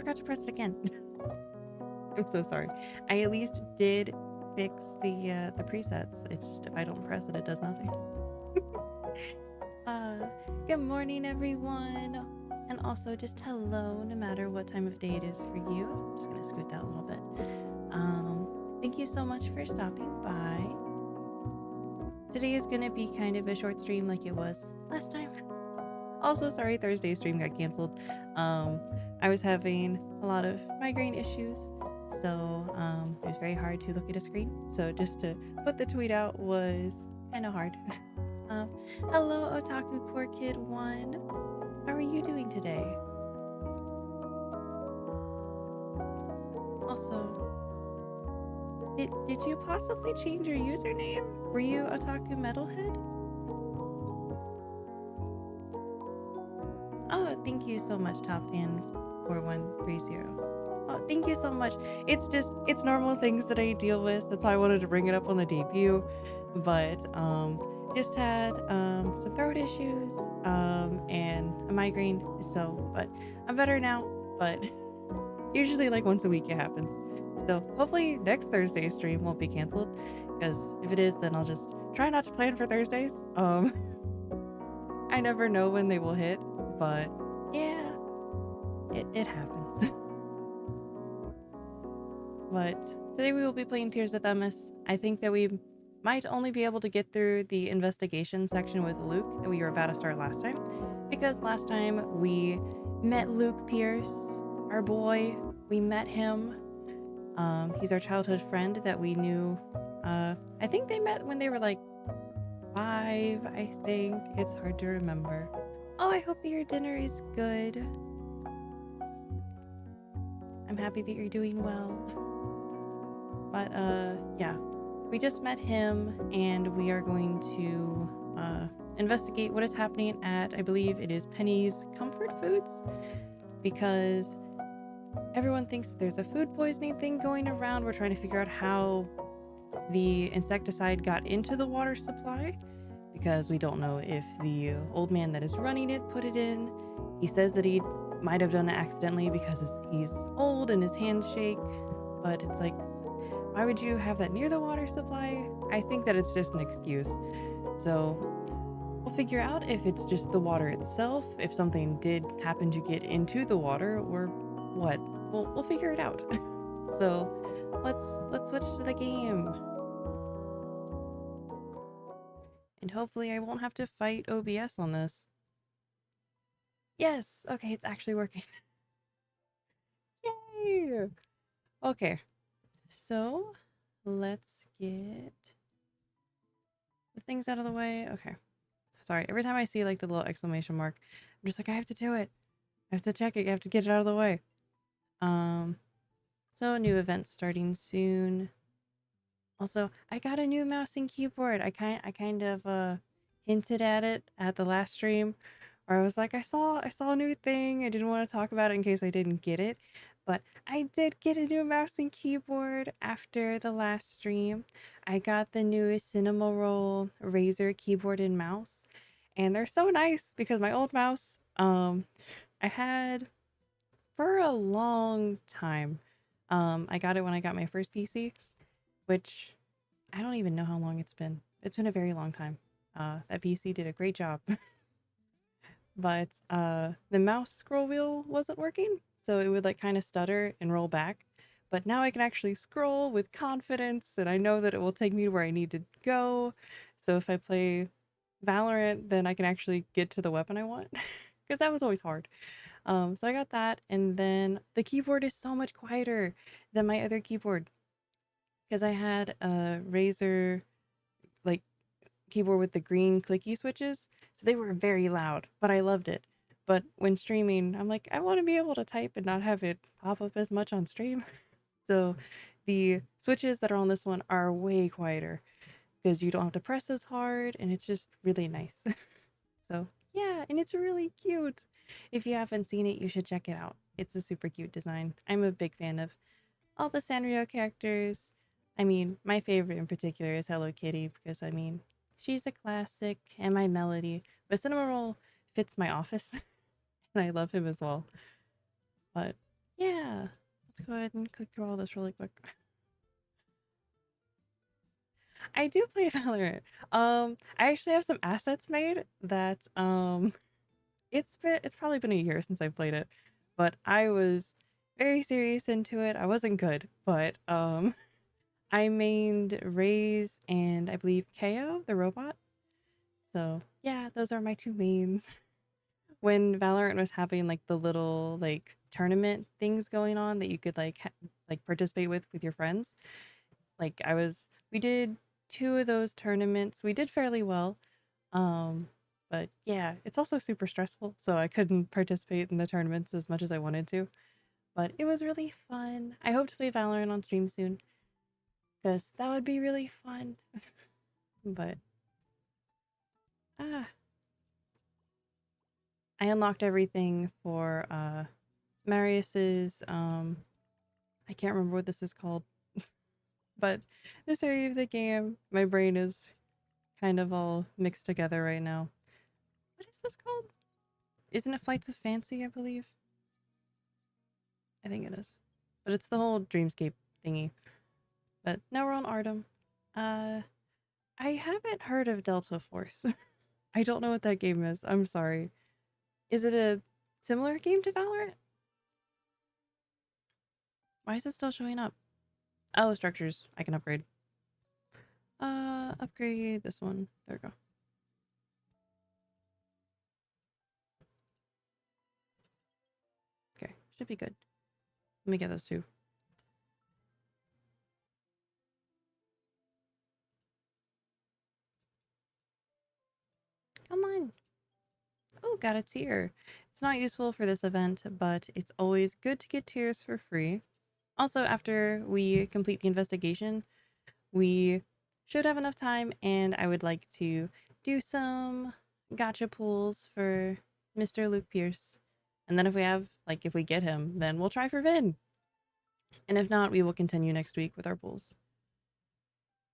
forgot to press it again. I'm so sorry. I at least did fix the presets. It's just if I don't press it, it does nothing. uh, Good morning, everyone. And also just hello, no matter what time of day it is for you. I'm just gonna scoot that a little bit. Thank you so much for stopping by. Today is gonna be kind of a short stream like it was last time. Also, sorry, Thursday's stream got canceled. I was having a lot of migraine issues, so it was very hard to look at a screen. So just to put the tweet out was kind of hard. Hello, Otaku Core Kid 1. How are you doing today? Also, did you possibly change your username? Were you Otaku Metalhead? Oh, thank you so much, Top Fan 4130. Oh, thank you so much. It's normal things that I deal with. That's why I wanted to bring it up on the debut. But just had some throat issues and a migraine. But I'm better now. But usually like once a week it happens. So hopefully next Thursday's stream won't be canceled. Because if it is, then I'll just try not to plan for Thursdays. I never know when they will hit. But yeah, it happens. But today we will be playing Tears of Themis. I think that we might only be able to get through the investigation section with Luke that we were about to start last time. Because last time we met Luke Pearce, our boy. We met him. He's our childhood friend that we knew. I think they met when they were like 5, I think. It's hard to remember. Oh, I hope that your dinner is good. I'm happy that you're doing well. But yeah, we just met him and we are going to investigate what is happening at, I believe it is Penny's Comfort Foods, because everyone thinks there's a food poisoning thing going around. We're trying to figure out how the insecticide got into the water supply, because we don't know if the old man that is running it put it in. He says that he might have done it accidentally because he's old and his hands shake, but it's like, why would you have that near the water supply? I think that it's just an excuse. So we'll figure out if it's just the water itself, if something did happen to get into the water, or what. We'll figure it out. So let's switch to the game. And hopefully I won't have to fight OBS on this. Yes, okay, it's actually working. Yay! Okay, so let's get the things out of the way. Okay, sorry, every time I see like the little exclamation mark, I'm just like, I have to do it. I have to check it. I have to get it out of the way. So new event starting soon. Also, I got a new mouse and keyboard. I kind of hinted at it at the last stream, where I was like, I saw a new thing. I didn't want to talk about it in case I didn't get it, but I did get a new mouse and keyboard after the last stream. I got the new Cinema Roll Razer keyboard and mouse, and they're so nice because my old mouse I had for a long time. I got it when I got my first PC, which I don't even know how long it's been. It's been a very long time. That PC did a great job. But the mouse scroll wheel wasn't working, so it would like kind of stutter and roll back. But now I can actually scroll with confidence, and I know that it will take me to where I need to go. So if I play Valorant, then I can actually get to the weapon I want, because that was always hard. So I got that, and then the keyboard is so much quieter than my other keyboard, because I had a Razer like keyboard with the green clicky switches, so they were very loud, but I loved it. But when streaming, I'm like, I want to be able to type and not have it pop up as much on stream. So the switches that are on this one are way quieter because you don't have to press as hard, and it's just really nice. So yeah, and it's really cute. If you haven't seen it, you should check it out. It's a super cute design. I'm a big fan of all the Sanrio characters. I mean, my favorite in particular is Hello Kitty, because I mean, she's a classic, and my Melody. But Cinema Roll fits my office, and I love him as well. But Yeah, let's go ahead and click through all this really quick. I do play Valorant. I actually have some assets made that it's probably been a year since I played it, but I was very serious into it. I wasn't good, but I mained Raze and I believe KO, the robot. So yeah, those are my two mains. When Valorant was having like the little like tournament things going on that you could like like participate with your friends, like we did two of those tournaments. We did fairly well. Um, but yeah, it's also super stressful, so I couldn't participate in the tournaments as much as I wanted to. But it was really fun. I hope to play Valorant on stream soon, because that would be really fun. But ah, I unlocked everything for Marius's I can't remember what this is called, but this area of the game, my brain is kind of all mixed together right now. What is this called? Isn't it Flights of Fancy, I believe? I think it is. But it's the whole dreamscape thingy. But now we're on Artem. Uh, I haven't heard of Delta Force. I don't know what that game is. I'm sorry. Is it a similar game to Valorant? Why is it still showing up? Oh, structures. I can upgrade. Upgrade this one. There we go. Okay, should be good. Let me get those two. Come on. Oh, got a tier. It's not useful for this event, but it's always good to get tiers for free. Also, after we complete the investigation, we should have enough time, and I would like to do some gotcha pulls for Mr. Luke Pearce. And then if we get him, then we'll try for Vin. And if not, we will continue next week with our pulls.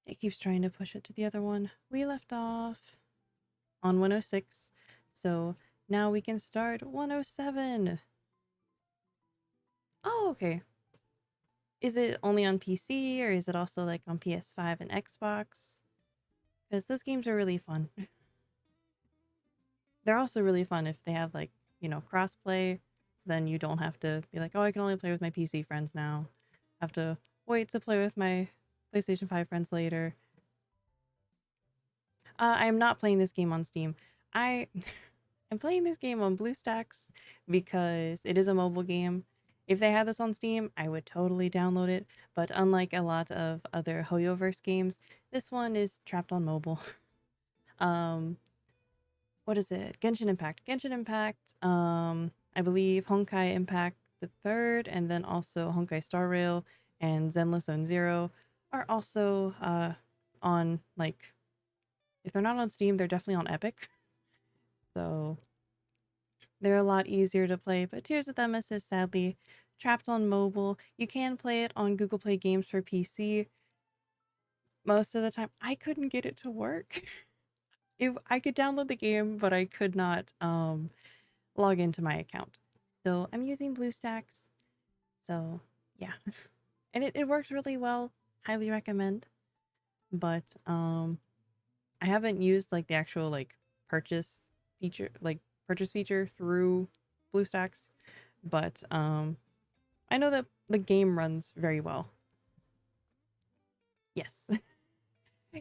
It keeps trying to push it to the other one. We left off on 106, so now we can start 107. Oh, okay. Is it only on PC, or is it also like on PS5 and Xbox? Because those games are really fun. They're also really fun if they have like, crossplay. So then you don't have to be like, oh, I can only play with my PC friends now. I have to wait to play with my PlayStation 5 friends later. I am not playing this game on Steam. I am playing this game on BlueStacks because it is a mobile game. If they had this on Steam, I would totally download it. But unlike a lot of other Hoyoverse games, this one is trapped on mobile. um, what is it? Genshin Impact. Genshin Impact. I believe Honkai Impact the third, and then also Honkai Star Rail and Zenless Zone Zero are also on like, if they're not on Steam, they're definitely on Epic. So they're a lot easier to play. But Tears of Themis is sadly trapped on mobile. You can play it on Google Play Games for PC. Most of the time, I couldn't get it to work. I could download the game, but I could not log into my account. So I'm using BlueStacks. So yeah, and it works really well. Highly recommend. But I haven't used like the actual like purchase purchase feature through BlueStacks, but I know that the game runs very well. Yes.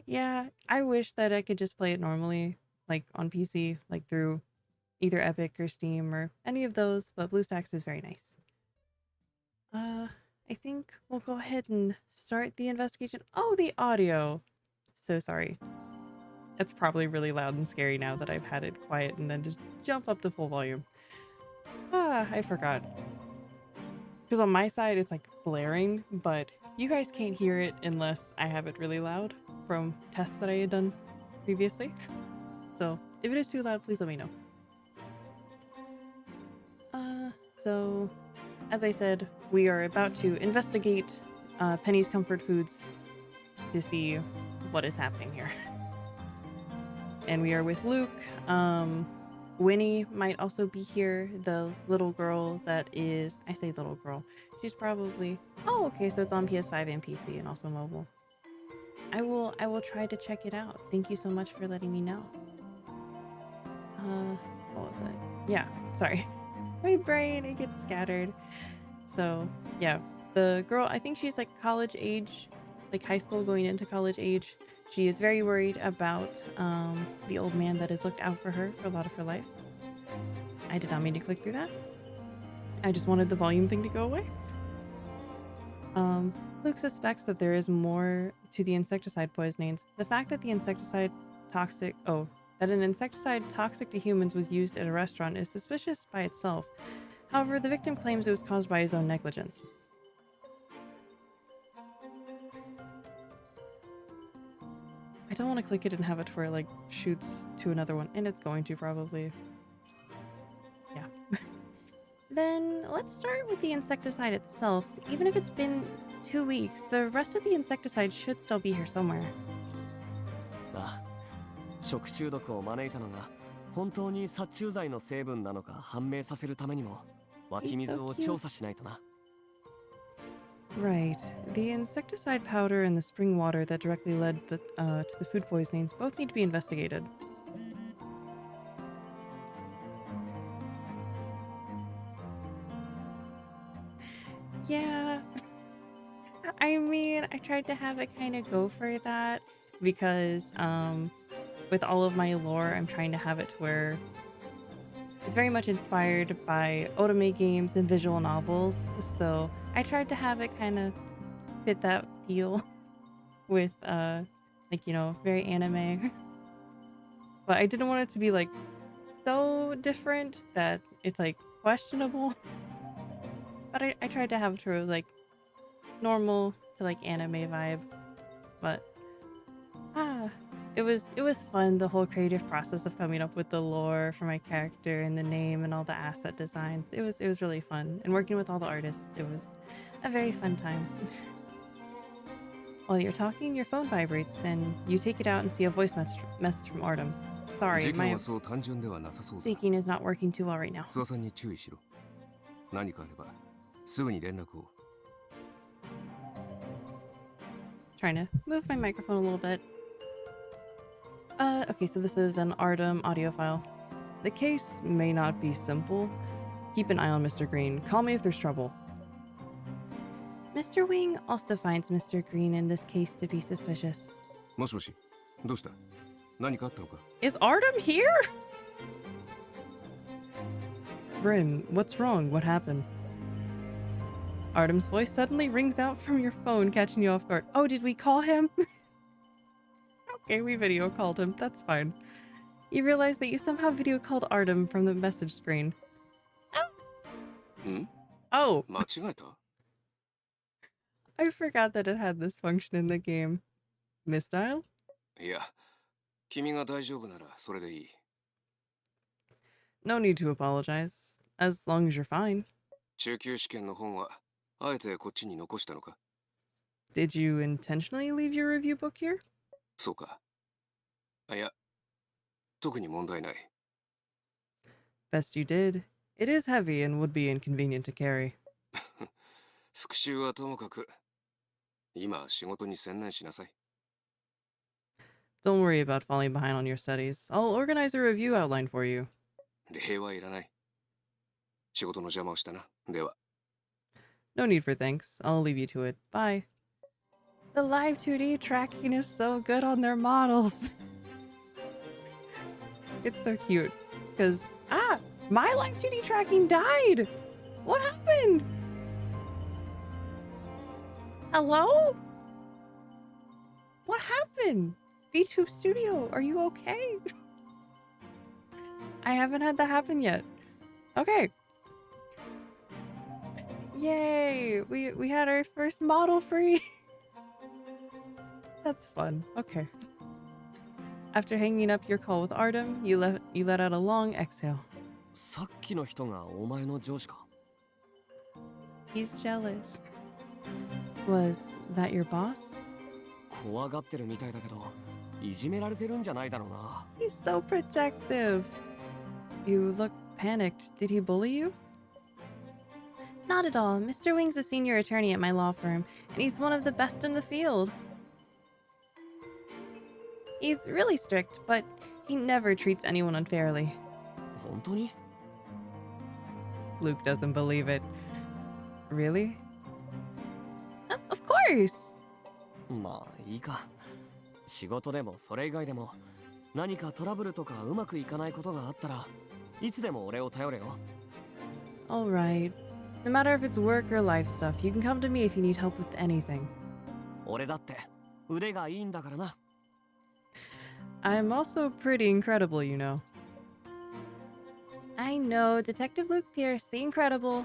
Yeah, I wish that I could just play it normally, like on PC, like through either Epic or Steam or any of those, but BlueStacks is very nice. Uh, I think we'll go ahead and start the investigation. Oh, the audio. So sorry. It's probably really loud and scary now that I've had it quiet and then just jump up to full volume. Ah, I forgot. Because on my side, it's like blaring, but you guys can't hear it unless I have it really loud from tests that I had done previously. So if it is too loud, please let me know. So as I said, we are about to investigate Penny's Comfort Foods to see what is happening here. And we are with Luke. Winnie might also be here, the little girl that is, I say little girl, she's probably, oh, okay, so it's on PS5 and PC and also mobile. I will try to check it out. Thank you so much for letting me know. What was it? Yeah, sorry. My brain, it gets scattered. So, yeah, the girl, I think she's like college age, like high school going into college age. She is very worried about the old man that has looked out for her for a lot of her life. I did not mean to click through that. I just wanted the volume thing to go away. Luke suspects that there is more to the insecticide poisonings. The fact that the insecticide that an insecticide toxic to humans was used at a restaurant is suspicious by itself. However, the victim claims it was caused by his own negligence. I don't want to click it and have it where it like shoots to another one, and it's going to probably. Yeah. Then let's start with the insecticide itself. Even if it's been 2 weeks, the rest of the insecticide should still be here somewhere. 食中毒を招いたのが本当に殺虫剤の成分なのか判明させるためにも湧き水を調査しないとな。Right. The insecticide powder and the spring water that directly led to the food poisonings both need to be investigated. Yeah. I mean, I tried to have it kind of go for that because with all of my lore, I'm trying to have it to where it's very much inspired by otome games and visual novels. So I tried to have it kind of fit that feel with like, you know, very anime. But I didn't want it to be like so different that it's like questionable. But I tried to have it to like normal to like anime vibe. But it was fun, the whole creative process of coming up with the lore for my character and the name and all the asset designs. It was really fun, and working with all the artists, it was a very fun time. While you're talking, your phone vibrates and you take it out and see a voice message from Artem. Sorry, my speaking is not working too well right now. Trying to move my microphone a little bit. Okay, so this is an Artem audio file. The case may not be simple. Keep an eye on Mr. Green. Call me if there's trouble. Mr. Wing also finds Mr. Green in this case to be suspicious. Is Artem here? Bryn, what's wrong? What happened? Artem's voice suddenly rings out from your phone, catching you off guard. Oh, did we call him? Okay, we video called him. That's fine. You realize that you somehow video called Artem from the message screen. Oh! I forgot that it had this function in the game. Misdial? No need to apologize, as long as you're fine. Did you intentionally leave your review book here? Best you did. It is heavy and would be inconvenient to carry. Don't worry about falling behind on your studies. I'll organize a review outline for you. No need for thanks. I'll leave you to it. Bye. The live 2D tracking is so good on their models. It's so cute. Because, my live 2D tracking died! What happened? Hello? What happened? VTube Studio, are you okay? I haven't had that happen yet. Okay. Yay! We had our first model free. That's fun. Okay. After hanging up your call with Artem, you let out a long exhale. He's jealous. Was that your boss? He's so protective. You look panicked. Did he bully you? Not at all. Mr. Wing's a senior attorney at my law firm, and he's one of the best in the field. He's really strict, but he never treats anyone unfairly. 本当に？ Luke doesn't believe it. Really? Of course! まあいいか。仕事でもそれ以外でも何かトラブルとかうまくいかないことがあったらいつでも俺を頼れよ。Alright. No matter if it's work or life stuff, you can come to me if you need help with anything. 俺だって腕がいいんだからな。I'm also pretty incredible, you know. I know, Detective Luke Pearce, the Incredible.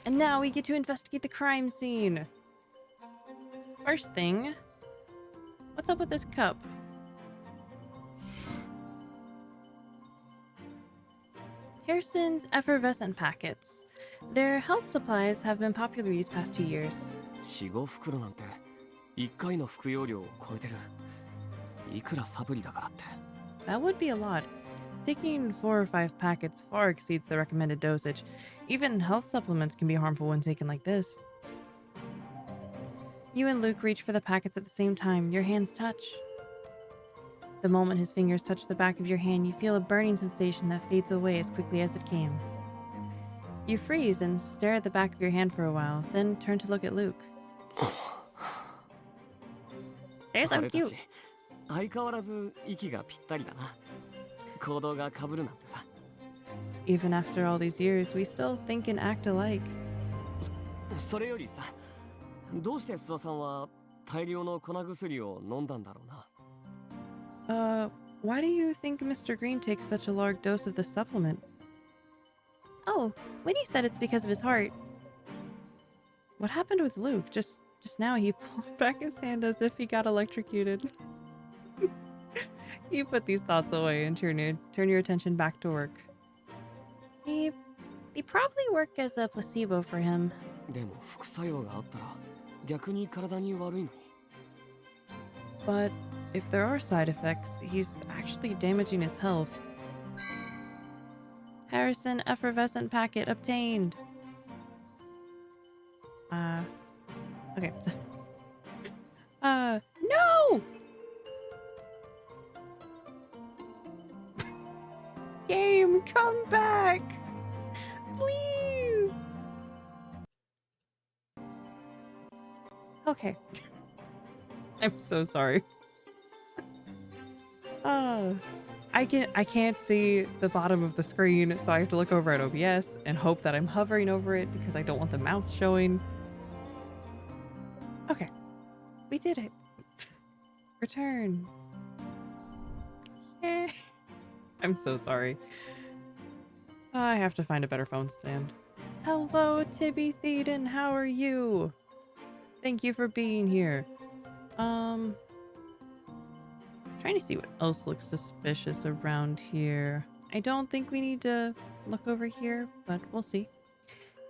And now we get to investigate the crime scene. First thing, what's up with this cup? Harrison's effervescent packets. Their health supplies have been popular these past 2 years. 4、5袋なんて1回の服用量を超えてる。いくらサプリだからって。That would be a lot. Taking 4 or 5 packets far exceeds the recommended dosage. Even health supplements can be harmful when taken like this. You and Luke reach for the packets at the same time. Your hands touch. The moment his fingers touch the back of your hand, you feel a burning sensation that fades away as quickly as it came. You freeze and stare at the back of your hand for a while, then turn to look at Luke. There's so cute. 相変わらず息がぴったりだな。行動が被るなんてさ。Even after all these years, we still think and act alike. それよりさ、どうして諏訪さんは大量の粉薬を飲んだんだろうな。Why do you think Mr. Green takes such a large dose of the supplement? Oh, Winnie said it's because of his heart. What happened with Luke? Just now he pulled back his hand as if he got electrocuted. You put these thoughts away and turn your attention back to work. They probably work as a placebo for him. でも副作用があったら逆に体に悪いのに。But if there are side effects, he's actually damaging his health. Harrison effervescent packet obtained. Okay. No! Game, come back! Please! Okay. I'm so sorry. I can't see the bottom of the screen, so I have to look over at OBS and hope that I'm hovering over it because I don't want the mouse showing. Okay. We did it. Return. Eh. I'm so sorry. I have to find a better phone stand. Hello, Tibby Theeden. How are you? Thank you for being here. Trying to see what else looks suspicious around here. I don't think we need to look over here, but we'll see.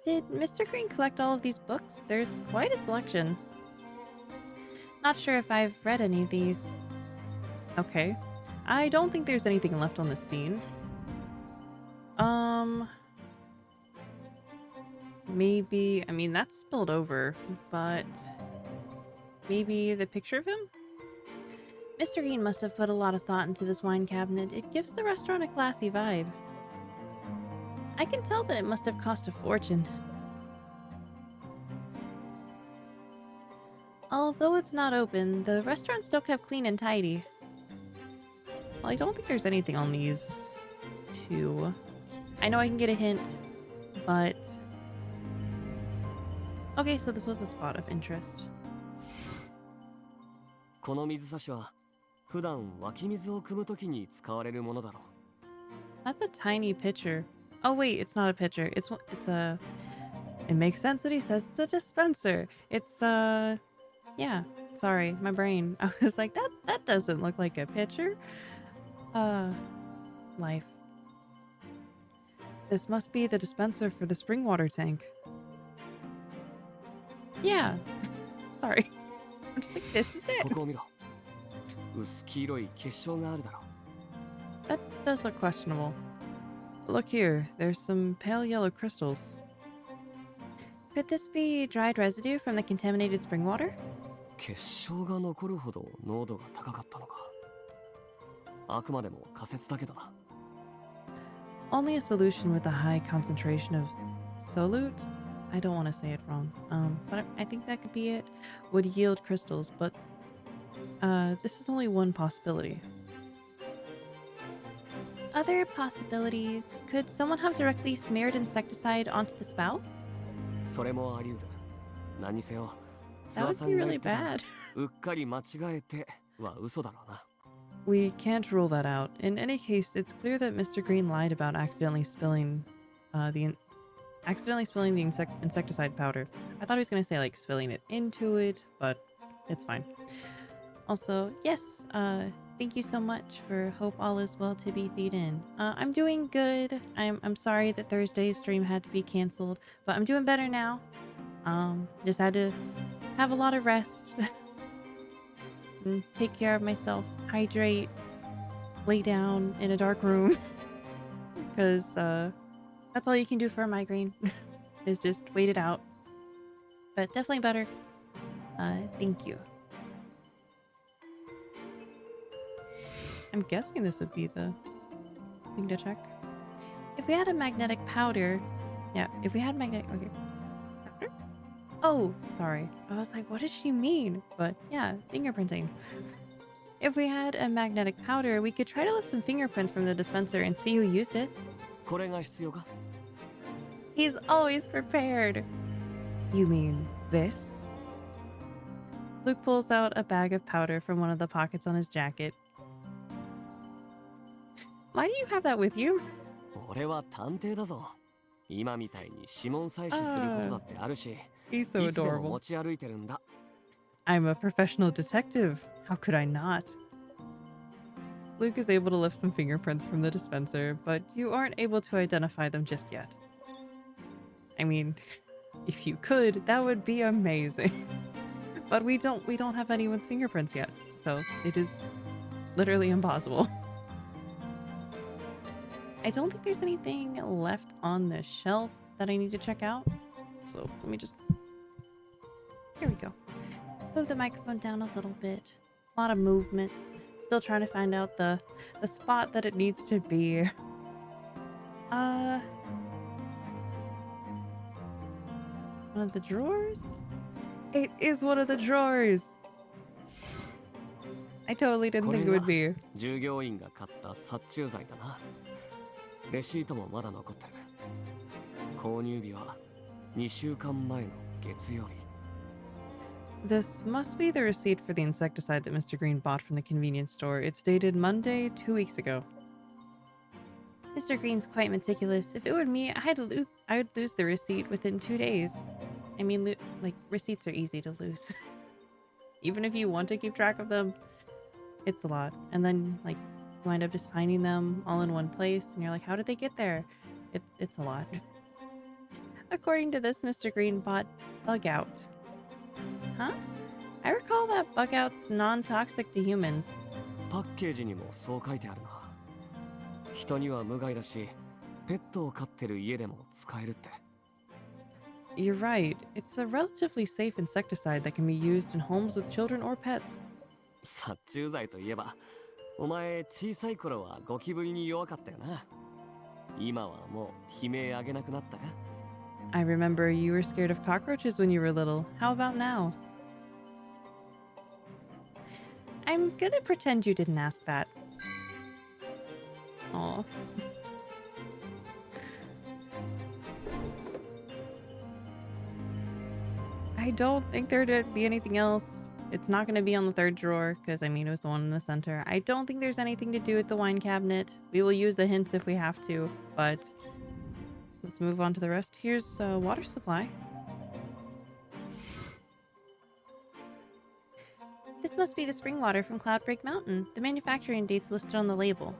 Did Mr. Green collect all of these books? There's quite a selection. Not sure if I've read any of these. Okay. I don't think there's anything left on the scene. Maybe, I mean, that's spilled over, but maybe the picture of him? Mr. Green must have put a lot of thought into this wine cabinet. It gives the restaurant a classy vibe. I can tell that it must have cost a fortune. Although it's not open, the restaurant's still kept clean and tidy. Well, I don't think there's anything on these two. I know I can get a hint, but... Okay, so this was a spot of interest. この水差しは普段湧き水を汲むときに使われるものだろう。 That's a tiny pitcher. Oh wait, it's not a pitcher. It's a... It makes sense that he says it's a dispenser. It's yeah, sorry, my brain. I was like, that doesn't look like a pitcher. Life. This must be the dispenser for the spring water tank. Yeah. Sorry. I'm just like, this is it. ここを見ろ。薄黄色い結晶があるだろ that does look questionable. Look here, there's some pale yellow crystals. Could this be dried residue from the contaminated spring water? 結晶が残るほど濃度が高かったのか。あくまでも仮説だけどな。Only a solution with a high concentration of solute? I don't want to say it wrong. But I think that could be it. Would yield crystals, but this is only one possibility. Other possibilities. Could someone have directly smeared insecticide onto the spout? それもあり得る。何にせよ、That 諏訪 would さ be んが really 言ってた bad. うっかり間違えては嘘だろうな。We can't rule that out. In any case, it's clear that Mr. Green lied about accidentally spilling the insecticide powder. I thought he was going to say like spilling it into it, but it's fine. Also, yes, thank you so much for Hope All Is Well to be feed in. I'm doing good. I'm sorry that Thursday's stream had to be canceled, but I'm doing better now. Just had to have a lot of rest and take care of myself, hydrate, lay down in a dark room because that's all you can do for a migraine is just wait it out. But definitely better. Thank you. I'm guessing this would be the thing to check. If we had a magnetic powder, yeah, if we had magnetic, okay. Powder? Oh, sorry. I was like, what does she mean? But yeah, fingerprinting. If we had a magnetic powder, we could try to lift some fingerprints from the dispenser and see who used it. これが必要か？ He's always prepared. You mean this? Luke pulls out a bag of powder from one of the pockets on his jacket. Why do you have that with you? 俺は探偵だぞ。今みたいに指紋採取することだってあるし、He's so いつでも adorable. 持ち歩いてるんだ。I'm a professional detective. How could I not? Luke is able to lift some fingerprints from the dispenser, but you aren't able to identify them just yet. I mean, if you could, that would be amazing. But we don't have anyone's fingerprints yet, so it is literally impossible. I don't think there's anything left on the shelf that I need to check out. So let me just... Here we go. Move the microphone down a little bit. A lot of movement. Still trying to find out the spot that it needs to be. One of the drawers? It is one of the drawers! I totally didn't think it would be. 従業員が買った殺虫剤だな。レシートもまだ残ってる。購入日は2週間前の月曜日。This must be the receipt for the insecticide that Mr. Green bought from the convenience store. It's dated Monday, 2 weeks ago. Mr. Green's quite meticulous. If it were me, I'd lose the receipt within 2 days. I mean, like, receipts are easy to lose. Even if you want to keep track of them, it's a lot. And then, like, you wind up just finding them all in one place, and you're like, how did they get there? It's a lot. According to this, Mr. Green bought Bug Out. Huh? I recall that Bug Out's non-toxic to humans. パッケージにもそう書いてあるな。人には無害だし、ペットを飼ってる家でも使えるって。You're right. It's a relatively safe insecticide that can be used in homes with children or pets. 殺虫剤といえば、お前小さい頃はゴキブリに弱かったよな。今はもう悲鳴あげなくなったか？ I remember you were scared of cockroaches when you were little. How about now? I'm gonna pretend you didn't ask that. Aw. I don't think there'd be anything else. It's not going to be on the third drawer because, I mean, it was the one in the center. I don't think there's anything to do with the wine cabinet. We will use the hints if we have to, but let's move on to the rest. Here's a water supply. This must be the spring water from Cloudbreak Mountain. The manufacturing date's listed on the label.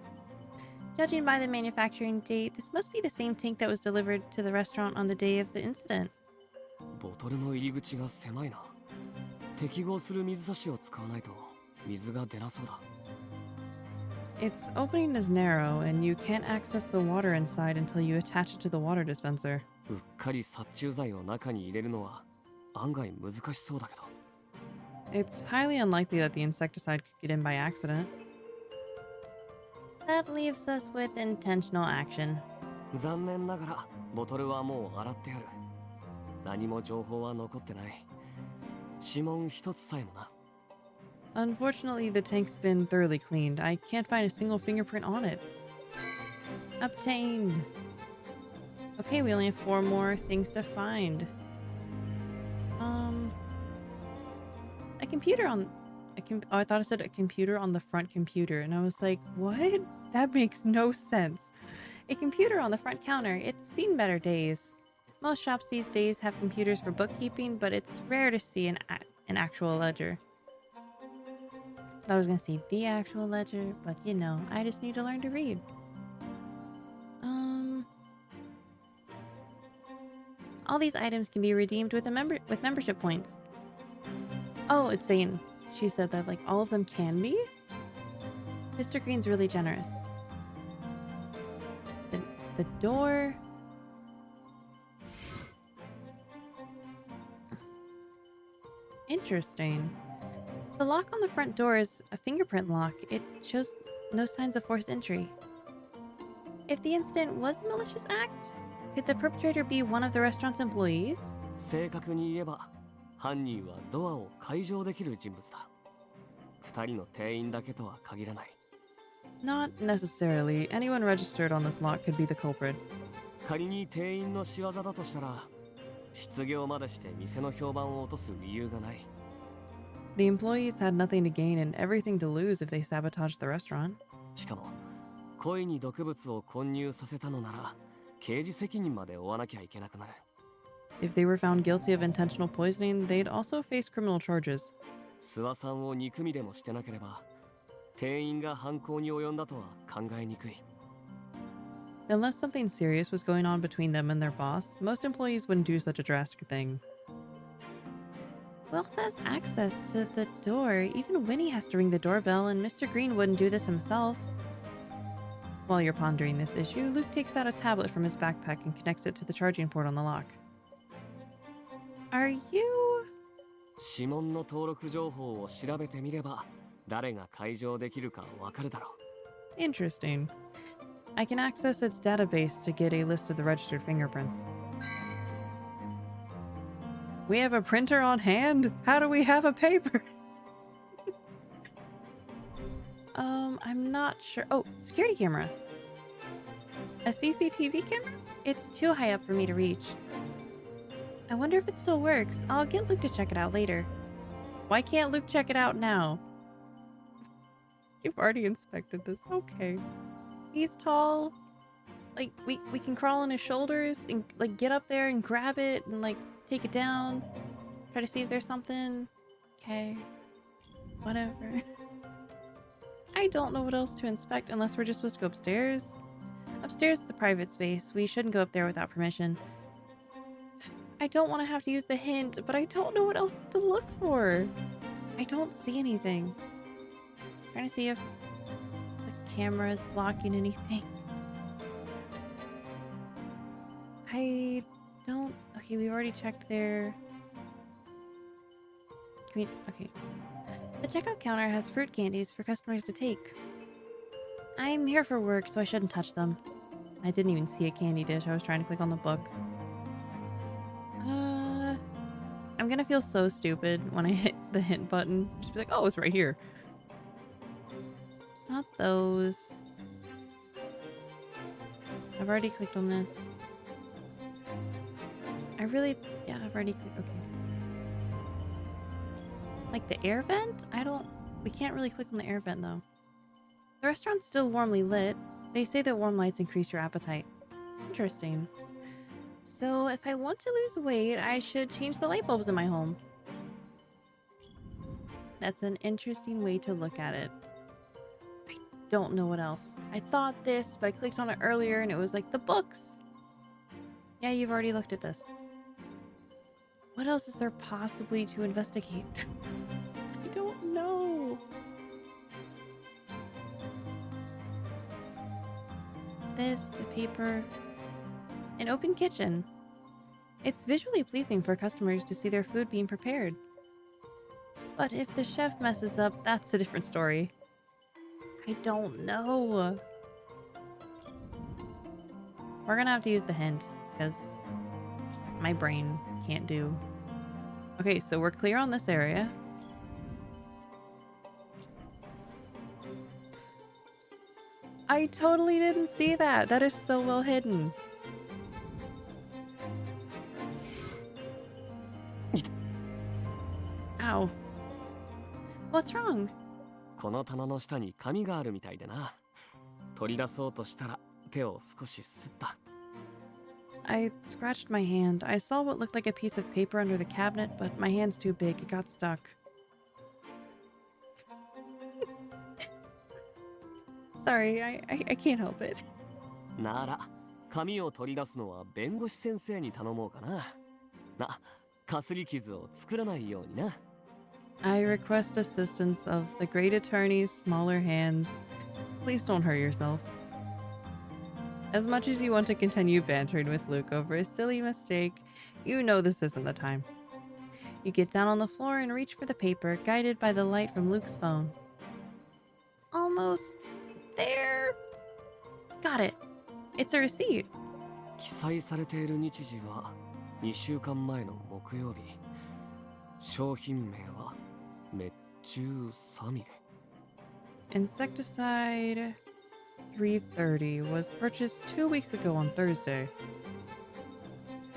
Judging by the manufacturing date, this must be the same tank that was delivered to the restaurant on the day of the incident. ボトルの入り口が狭いな。適合する水差しを使わないと水が出なそうだ。Its opening is narrow, and you can't access the water inside until you attach it to the water dispenser. うっかり殺虫剤を中に入れるのは案外難しそうだけど。 It's highly unlikely that the insecticide could get in by accident. That leaves us with intentional action. 残念ながらボトルはもう洗ってある。何も情報は残ってない。指紋一つさえもな。 Unfortunately, the tank's been thoroughly cleaned. I can't find a single fingerprint on it. Obtained. Okay, we only have 4 more things to find. A computer on... oh, I thought it said a computer on the front computer, and I was like, what? That makes no sense. A computer on the front counter. It's seen better days. Most shops these days have computers for bookkeeping, but it's rare to see an actual ledger. I was gonna say the actual ledger, but you know, I just need to learn to read. All these items can be redeemed with membership points. Oh, it's saying she said that like all of them can be. Mr. Green's really generous. The door. Interesting. The lock on the front door is a fingerprint lock. It shows no signs of forced entry. If the incident was a malicious act, could the perpetrator be one of the restaurant's employees? 正確に言えば犯人はドアを開錠できる人物だ。2人の店員だけとは限らない。 Not necessarily. Anyone registered on this lock could be the culprit. 仮に店員の仕業だとしたら、失業までして店の評判を落とす理由がない。 The employees had nothing to gain and everything to lose if they sabotaged the restaurant. しかも故意に毒物を混入させたのなら刑事責任まで負わなきゃいけなくなる。 If they were found guilty of intentional poisoning, they'd also face criminal charges. 諏訪さんを憎みでもしてなければ店員が犯行に及んだとは考えにくい。 Unless something serious was going on between them and their boss, most employees wouldn't do such a drastic thing. Who else has access to the door? Even Winnie has to ring the doorbell, and Mr. Green wouldn't do this himself. While you're pondering this issue, Luke takes out a tablet from his backpack and connects it to the charging port on the lock. Are you... 指紋の登録情報を調べてみれば誰が解錠できるかわかるだろう。 Interesting. I can access its database to get a list of the registered fingerprints. We have a printer on hand? How do we have a paper? I'm not sure. Oh, security camera. A CCTV camera? It's too high up for me to reach. I wonder if it still works. I'll get Luke to check it out later. Why can't Luke check it out now? You've already inspected this. Okay. He's tall. Like, we can crawl on his shoulders and, like, get up there and grab it and, like, take it down. Try to see if there's something. Okay. Whatever. I don't know what else to inspect unless we're just supposed to go upstairs. Upstairs is the private space. We shouldn't go up there without permission. I don't want to have to use the hint, but I don't know what else to look for. I don't see anything. Trying to see if the camera is blocking anything. I don't... Okay, we've already checked there. Can we... Okay. The checkout counter has fruit candies for customers to take. I'm here for work, so I shouldn't touch them. I didn't even see a candy dish. I was trying to click on the book. I'm gonna feel so stupid when I hit the hint button. Just be like, oh, it's right here. It's not those. I've already clicked on this. Yeah, I've already clicked, okay. Like the air vent? We can't really click on the air vent though. The restaurant's still warmly lit. They say that warm lights increase your appetite. Interesting. So if I want to lose weight, I should change the light bulbs in my home. That's an interesting way to look at it. I don't know what else. I thought this, but I clicked on it earlier and it was like the books. Yeah, you've already looked at this. What else is there possibly to investigate? I don't know. this, the paper. An open kitchen. It's visually pleasing for customers to see their food being prepared. But if the chef messes up, that's a different story. I don't know. We're gonna have to use the hint, because my brain can't do. Okay, so we're clear on this area. I totally didn't see that. That is so well hidden. Ow. What's wrong? この棚の下に紙があるみたいでな。取り出そうとしたら手を少しすった。I scratched my hand. I saw what looked like a piece of paper under the cabinet, but my hand's too big. It got stuck. Sorry, I can't help it. なら、紙を取り出すのは弁護士先生に頼もうかな。な、かすり傷を作らないようにな。I request assistance of the great attorney's smaller hands. Please don't hurt yourself. As much as you want to continue bantering with Luke over a silly mistake, you know this isn't the time. You get down on the floor and reach for the paper, guided by the light from Luke's phone. Almost there. Got it. It's a receipt. 記載されている日時は2週間前の木曜日。商品名は熱中サミレ。Insecticide 330 was purchased 2 weeks ago on Thursday.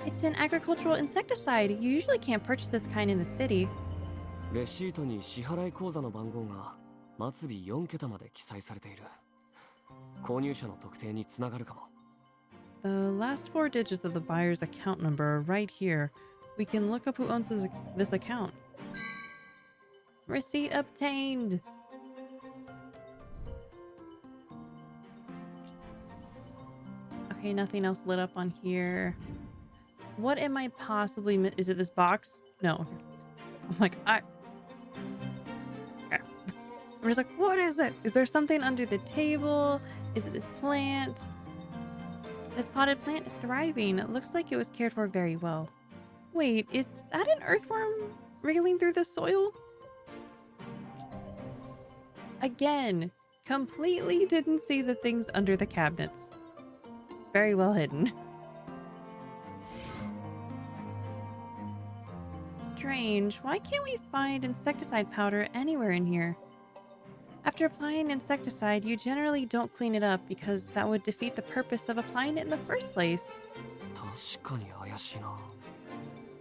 It's an agricultural insecticide. You usually can't purchase this kind in the city. レシートに支払い口座の番号が末尾4桁まで記載されている。購入者の特定につながるかも。The last 4 digits of the buyer's account number are right here. We can look up who owns this account. Receipt obtained. Okay, nothing else lit up on here. What am I possibly is it this box? No. I'm like, I'm just like, what is it? Is there something under the table? Is it this plant? This potted plant is thriving. It looks like it was cared for very well. Wait, is that an earthworm wriggling through the soil? Again, completely didn't see the things under the cabinets. Very well hidden. Strange. Why can't we find insecticide powder anywhere in here? After applying insecticide, you generally don't clean it up because that would defeat the purpose of applying it in the first place. 確かに怪しいな。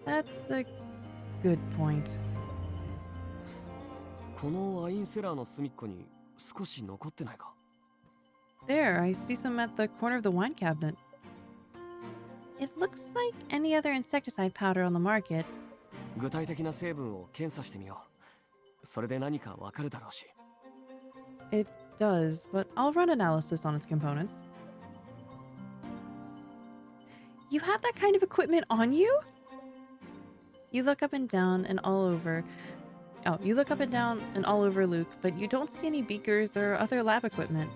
That's a good point. このワインセラーの隅っこに少し残ってないか？ There, I see some at the corner of the wine cabinet. It looks like any other insecticide powder on the market. 具体的な成分を検査してみよう。それで何かわかるだろうし。It does, but I'll run analysis on its components. You have that kind of equipment on you? You look up and down and all over. Oh, you look up and down and all over Luke, but you don't see any beakers or other lab equipment.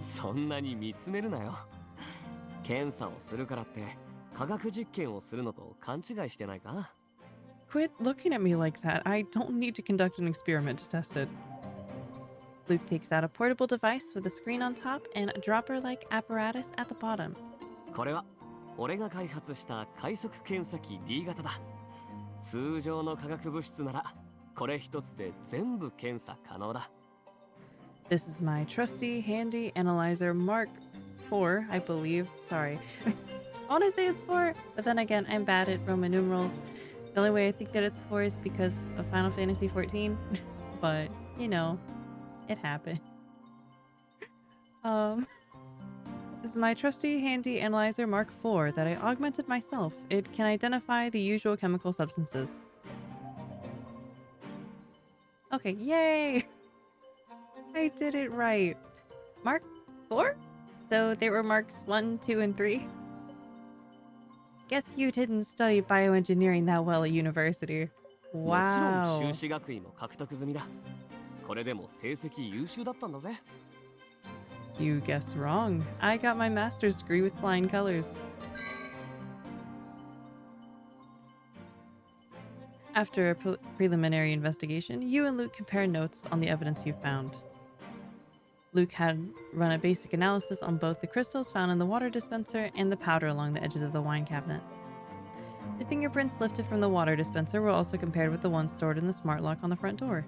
そんなに見つめるなよ。検査をするからって科学実験をするのと勘違いしてないか？ Quit looking at me like that. I don't need to conduct an experiment to test it. Luke takes out a portable device with a screen on top and a dropper-like apparatus at the bottom. これは俺が開発した快速検査機 D 型だ。通常の化学物質ならこれ一つで全部検査可能だ。This is my trusty handy analyzer Mark IV, I believe. Sorry. I want to say it's 4, but then again, I'm bad at Roman numerals. The only way I think that it's 4 is because of Final Fantasy XIV. But, you know, it happened. This is my trusty handy analyzer Mark IV that I augmented myself. It can identify the usual chemical substances. Okay, yay! I did it right. Mark 4? So there were marks 1, 2, and 3? Guess you didn't study bioengineering that well at university. もちろん Wow. 修士学位も獲得済みだ。これでも成績優秀だったんだぜ。You guessed wrong. I got my master's degree with flying colors. After a preliminary investigation, you and Luke compare notes on the evidence you found. Luke had run a basic analysis on both the crystals found in the water dispenser and the powder along the edges of the wine cabinet. The fingerprints lifted from the water dispenser were also compared with the ones stored in the smart lock on the front door.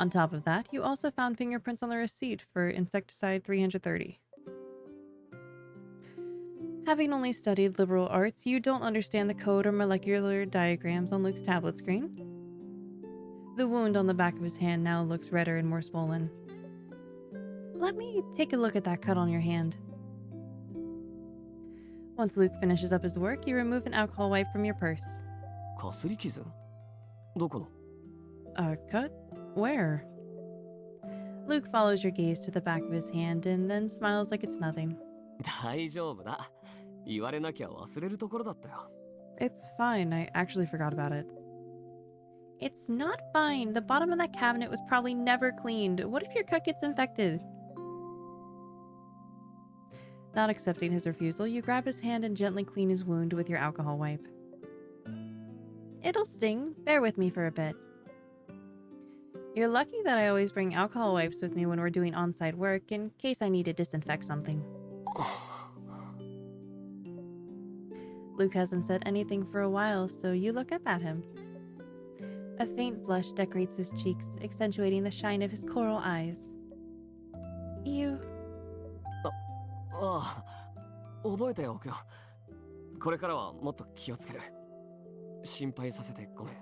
On top of that, you also found fingerprints on the receipt for insecticide 330. Having only studied liberal arts, you don't understand the code or molecular diagrams on Luke's tablet screen. The wound on the back of his hand now looks redder and more swollen. Let me take a look at that cut on your hand. Once Luke finishes up his work, you remove an alcohol wipe from your purse. かすり傷どこの A cut? Where? Luke follows your gaze to the back of his hand and then smiles like it's nothing. 大丈夫だ。言われなきゃ忘れるところだったよ。It's fine. I actually forgot about it. It's not fine. The bottom of that cabinet was probably never cleaned. What if your cut gets infected? Not accepting his refusal, you grab his hand and gently clean his wound with your alcohol wipe. It'll sting. Bear with me for a bit. You're lucky that I always bring alcohol wipes with me when we're doing on-site work in case I need to disinfect something. Luke hasn't said anything for a while, so you look up at him. A faint blush decorates his cheeks, accentuating the shine of his coral eyes. You... ああ、覚えておくよ。これからはもっと気をつける。心配させてごめん。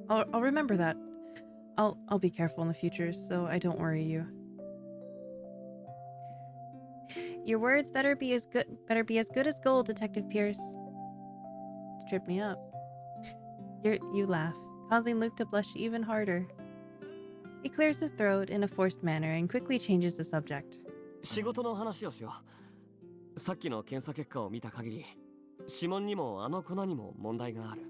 I'll remember that. I'll be careful in the future, so I don't worry you. Your words better be as good as gold, Detective Pearce. Trip me up. You laugh, causing Luke to blush even harder. He clears his throat in a forced manner and quickly changes the subject. 仕事の話をしよう。さっきの検査結果を見た限り、指紋にもあの粉にも問題がある。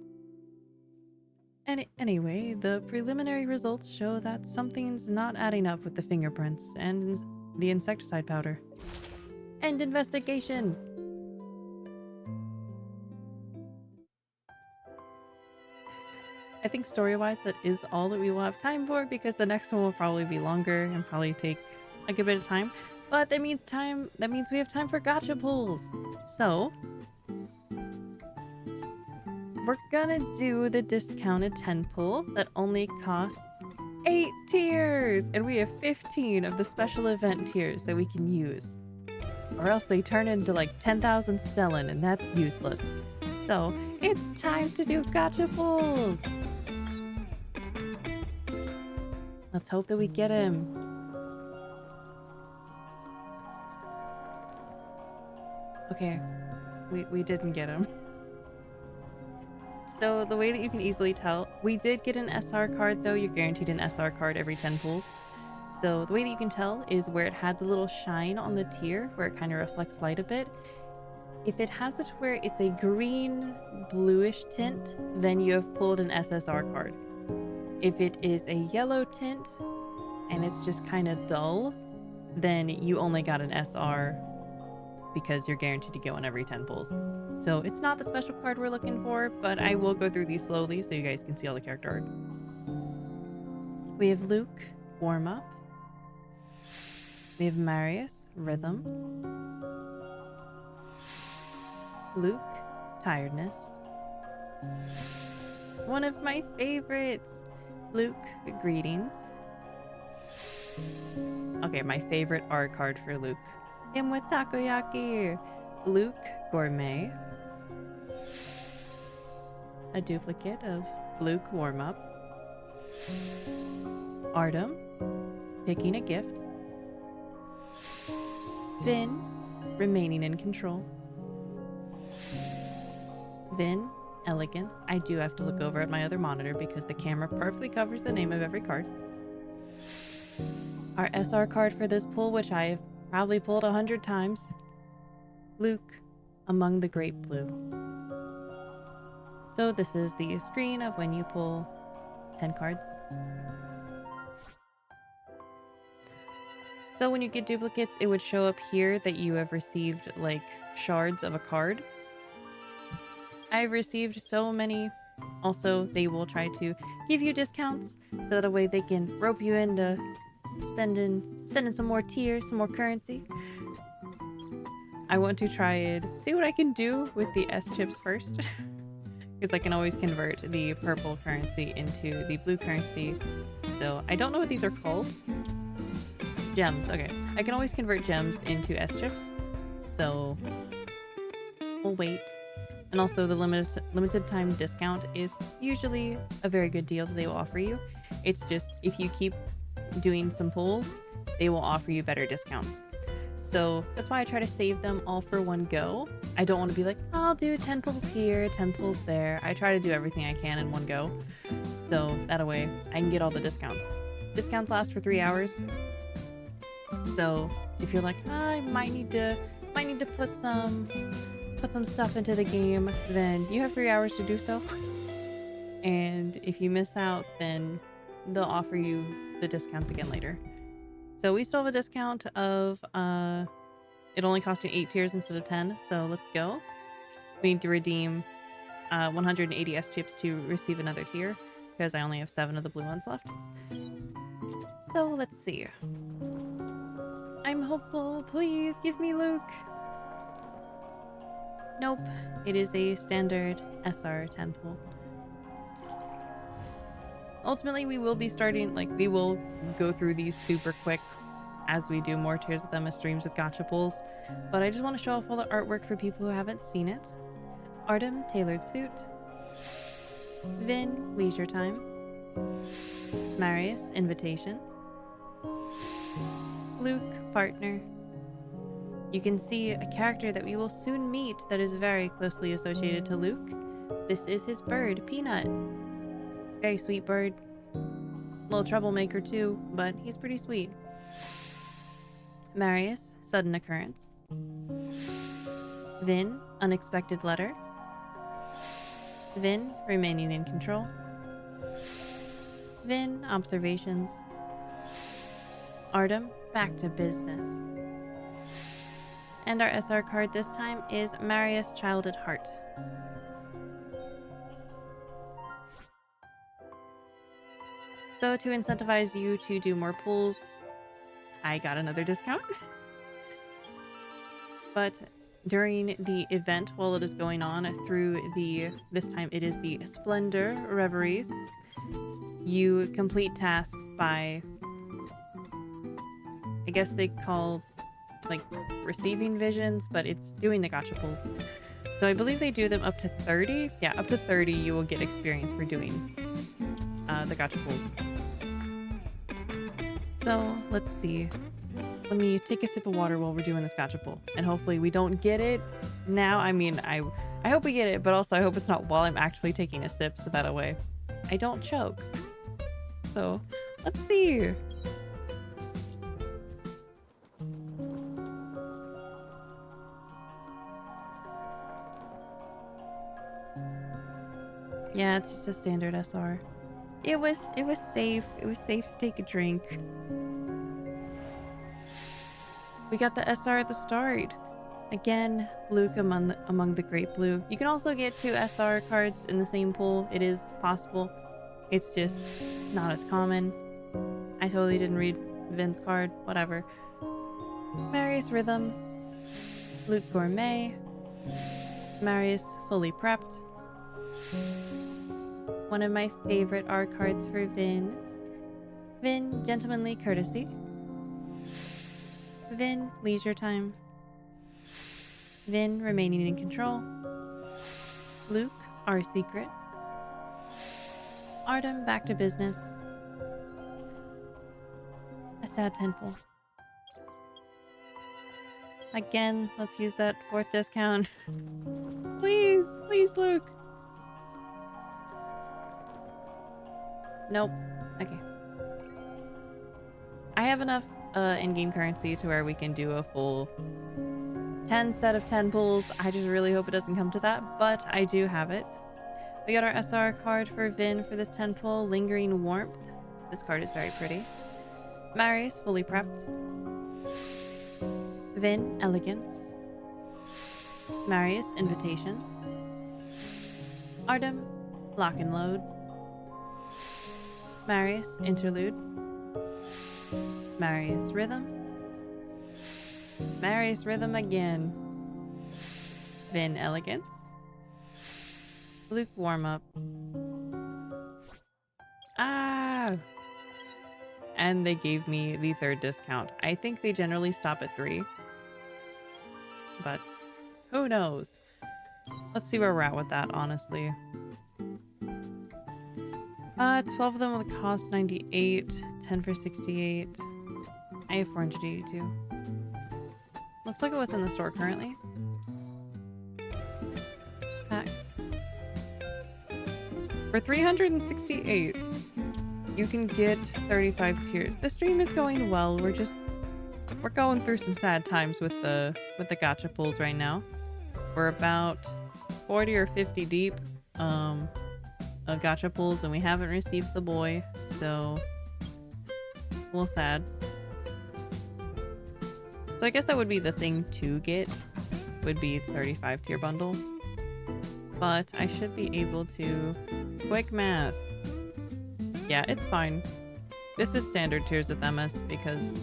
Anyway, the preliminary results show that something's not adding up with the fingerprints and the insecticide powder. End investigation! I think story-wise that is all that we will have time for because the next one will probably be longer and probably take a good bit of time. But that means we have time for gacha pulls. So we're gonna do the discounted 10 pull that only costs 8 tiers, and we have 15 of the special event tiers that we can use. Or else they turn into like 10,000 stellan, and that's useless. So it's time to do gacha pulls. Let's hope that we get him. Okay, we didn't get him. So the way that you can easily tell, we did get an SR card though. You're guaranteed an SR card every 10 pulls. So the way that you can tell is where it had the little shine on the tier, where it kind of reflects light a bit. If it has it where it's a green bluish tint, then you have pulled an SSR card. If it is a yellow tint and it's just kind of dull, then you only got an SR because you're guaranteed to get one every 10 pulls. So it's not the special card we're looking for, but I will go through these slowly so you guys can see all the character art. We have Luke, Warm Up. We have Marius, Rhythm. Luke, Tiredness. One of my favorites, Luke, Greetings. Okay, my favorite art card for Luke. Him with takoyaki. Luke, Gourmet. A duplicate of Luke, Warm Up. Artem, Picking a Gift. Vin, Remaining in Control. Vin, Elegance. I do have to look over at my other monitor because the camera perfectly covers the name of every card. Our SR card for this pull, which I have probably pulled 100 times. Luke, Among the Great Blue. So this is the screen of when you pull 10 cards. So when you get duplicates, it would show up here that you have received like shards of a card. I've received so many. Also, they will try to give you discounts so that a way they can rope you into spending some more tiers, some more currency. I want to try and see what I can do with the S chips first. Because I can always convert the purple currency into the blue currency. So I don't know what these are called. Gems, okay. I can always convert gems into S chips. So we'll wait. And also the limited time discount is usually a very good deal that they will offer you. It's just if you keep doing some pulls, they will offer you better discounts. So that's why I try to save them all for one go. I don't want to be like, I'll do 10 pulls here, 10 pulls there. I try to do everything I can in one go. So that way I can get all the discounts. Discounts last for 3 hours. So if you're like, I might need to put some stuff into the game, then you have 3 hours to do so. And if you miss out, then they'll offer you the discounts again later. So we still have a discount of it only costing 8 tiers instead of 10. So let's go. We need to redeem 180 S chips to receive another tier because I only have 7 of the blue ones left. So let's see. I'm hopeful. Please give me Luke. Nope. It is a standard SR 10 pull. Ultimately, we will be starting, we will go through these super quick as we do more tiers of them as streams with gacha pulls. But I just want to show off all the artwork for people who haven't seen it. Artem, Tailored Suit. Vin, Leisure Time. Marius, Invitation. Luke, Partner. You can see a character that we will soon meet that is very closely associated to Luke. This is his bird, Peanut. Very sweet bird. Little troublemaker too, but he's pretty sweet. Marius, Sudden Occurrence. Vin, Unexpected Letter. Vin, Remaining in Control. Vin, Observations. Artem, Back to Business. And our SR card this time is Marius, Child at Heart. So to incentivize you to do more pulls, I got another discount. But during the event, while it is going on through this time it is the Splendor Reveries, you complete tasks by, I guess they call receiving visions, but it's doing the gacha pulls. So I believe they do them up to 30. Yeah, up to 30 you will get experience for doing the gacha pulls. So let's see. Let me take a sip of water while we're doing this gacha pull, and hopefully we don't get it now. I mean, I hope we get it, but also I hope it's not while I'm actually taking a sip, so that way I don't choke. So let's see. Yeah, it's just a standard SR. It was safe. It was safe to take a drink. We got the SR at the start. Again, Luke among the great blue. You can also get 2 SR cards in the same pool. It is possible. It's just not as common. I totally didn't read Vin's card. Whatever. Marius Rhythm. Luke Gourmet. Marius Fully Prepped. One of my favorite art cards for Vin. Vin, Gentlemanly Courtesy. Vin, Leisure Time. Vin, Remaining in Control. Luke, Our Secret. Artem, Back to Business. A sad temple. Again, let's use that 4th discount. Please, please, Luke. Nope. Okay. I have enough in-game currency to where we can do a full 10 set of 10 pulls. I just really hope it doesn't come to that, but I do have it. We got our SR card for Vin for this 10 pull, Lingering Warmth. This card is very pretty. Marius, Fully Prepped. Vin, Elegance. Marius, Invitation. Artem, Lock and Load. Marius, Interlude. Marius, Rhythm. Marius, Rhythm again. Vin, Elegance. Luke, Warm Up. Ah! And they gave me the third discount. I think they generally stop at 3. But who knows? Let's see where we're at with that, honestly. 12 of them will cost 98, 10 for 68. I have 482. Let's look at what's in the store currently. Packs. For 368, you can get 35 tiers. The stream is going well. We're going through some sad times with the gacha pulls right now. We're about 40 or 50 deep of gacha pulls, and we haven't received the boy, so a little sad. So I guess that would be the thing to get, would be 35 tier bundle. But I should be able to... Quick math. Yeah, it's fine. This is standard tiers with MS because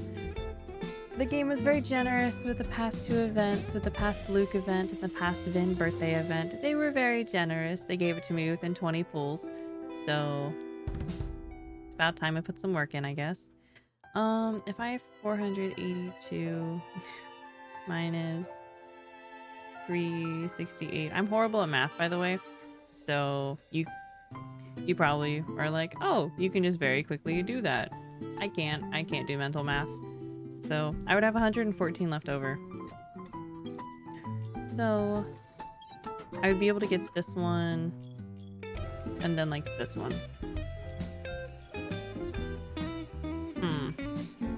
the game was very generous with the past 2 events, with the past Luke event and the past Vin birthday event. They were very generous. They gave it to me within 20 pulls. So it's about time I put some work in, I guess. If I have 482 minus 368. I'm horrible at math, by the way. So you probably are like, oh, you can just very quickly do that. I can't do mental math. So I would have 114 left over. So I would be able to get this one and then like this one.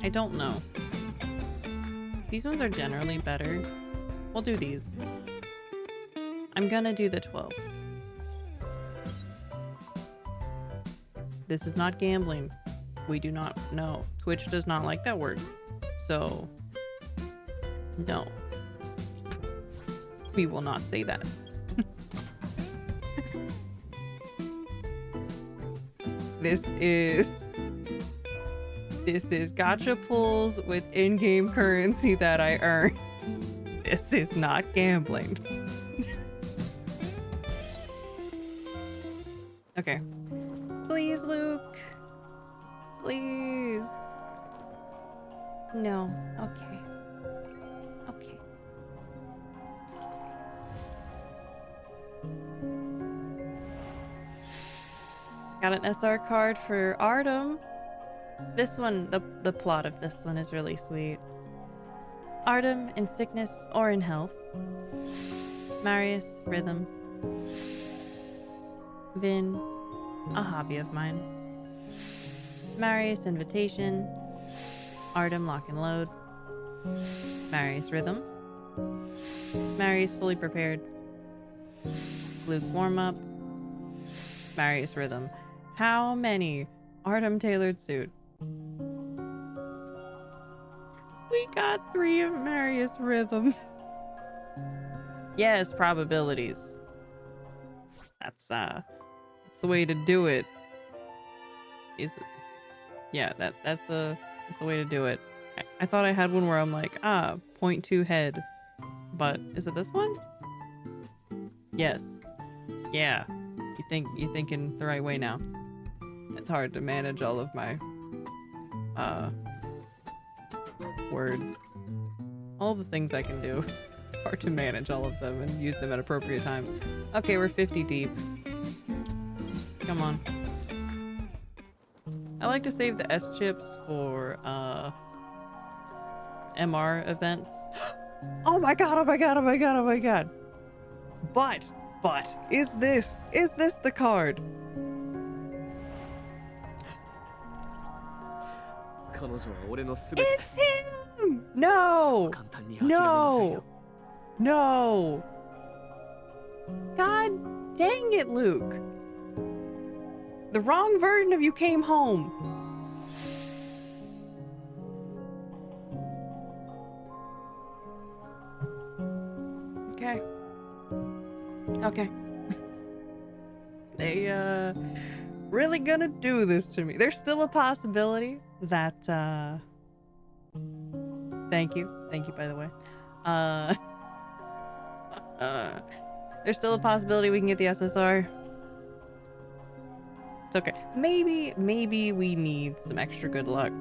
I don't know. These ones are generally better. We'll do these. I'm gonna do the 12. This is not gambling. We do not know. Twitch does not like that word. So, no. We will not say that. This is gacha pulls with in-game currency that I earn. This is not gambling. Okay. Please, Luke. Please. No. Okay. Okay. Got an SR card for Artem. This one, the plot of this one is really sweet. Artem in sickness or in health. Marius, rhythm. Vin, a hobby of mine. Marius, invitation. Artem, lock and load. Marius, rhythm. Marius, fully prepared. Luke, warm up. Marius, rhythm. How many? Artem, tailored suit. We got 3 of Marius, rhythm. Yes, probabilities. That's the way to do it. Is it? Yeah, that's the way to do it. I thought I had one where I'm like, 0.2 head. But is it this one? Yes. Yeah. You're thinking the right way now. It's hard to manage all of my all the things I can do. Hard to manage all of them and use them at appropriate times. Okay, we're 50 deep. Come on. I like to save the S chips for MR events. Oh my god, oh my god, oh my god, oh my god. But is this the card? It's him! No! No! No! God dang it, Luke. The wrong version of you came home. Okay. Okay. They, really gonna do this to me. There's still a possibility that, Thank you. Thank you, by the way. Uh... There's still a possibility we can get the SSR. It's okay. Maybe we need some extra good luck.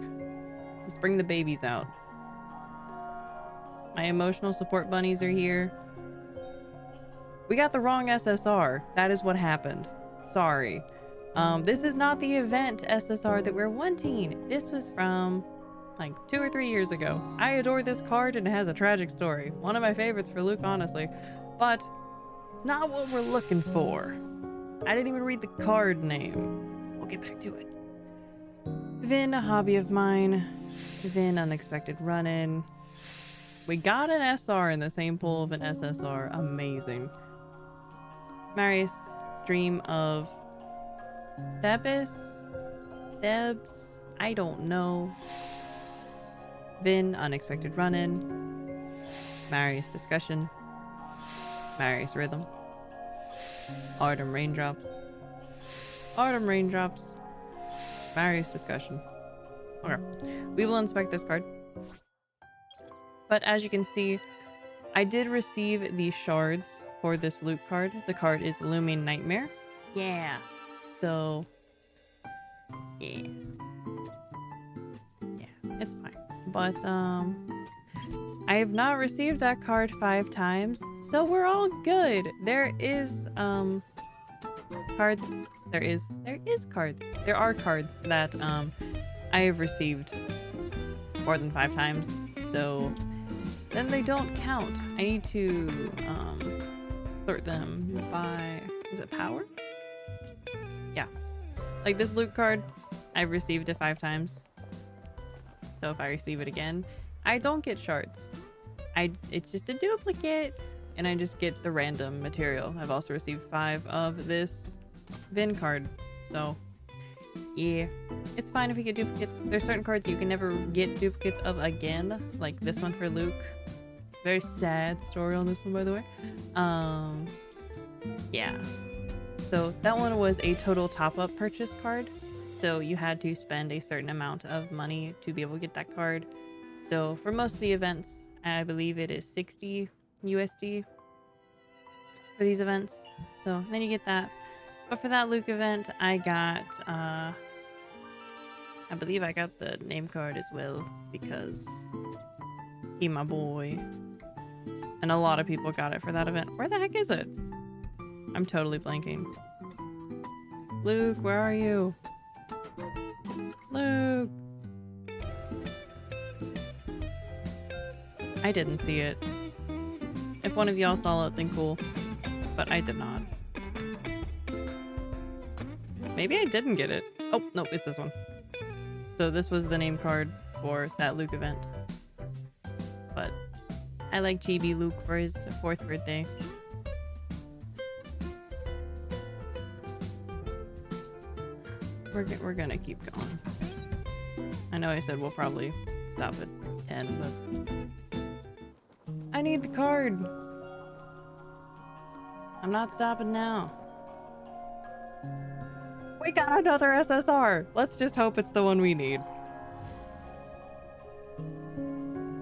Let's bring the babies out. My emotional support bunnies are here. We got the wrong SSR. That is what happened. Sorry. This is not the event SSR that we're wanting. This was from like 2 or 3 years ago. I adore this card and it has a tragic story. One of my favorites for Luke, honestly. But it's not what we're looking for. I didn't even read the card name. We'll get back to it. Vin, a hobby of mine. Vin, unexpected run-in. We got an SR in the same pool of an SSR. Amazing. Marius, dream of Thebes? Thebes? I don't know. Vin, unexpected run-in. Marius, discussion. Marius, rhythm. Autumn raindrops. Autumn raindrops. Marius, discussion. Okay. We will inspect this card. But as you can see, I did receive the shards for this Luke card. The card is Looming Nightmare. Yeah. So, yeah. Yeah, it's fine. But, I have not received that card 5 times, so we're all good. There is, cards. There are cards that, I have received more than 5 times, so then they don't count. I need to, sort them by, is it power? Yeah. Like this Luke card, I've received it 5 times. So if I receive it again, I don't get shards. It's just a duplicate, and I just get the random material. I've also received 5 of this Vin card, so yeah, it's fine if we get duplicates. There's certain cards you can never get duplicates of again, like this one for Luke. Very sad story on this one, by the way. Yeah. So that one was a total top-up purchase card. So you had to spend a certain amount of money to be able to get that card. So for most of the events, I believe it is 60 USD for these events. So then you get that. But for that Luke event, I got, I believe I got the name card as well because he my boy. And a lot of people got it for that event. Where the heck is it? I'm totally blanking. Luke, where are you? Luke! I didn't see it. If one of y'all saw it, then cool. But I did not. Maybe I didn't get it. Oh, no, it's this one. So this was the name card for that Luke event. But I like Chibi Luke for his 4th birthday. We're gonna keep going. I know I said we'll probably stop at 10, but I need the card. I'm not stopping now. We got another SSR. Let's just hope it's the one we need.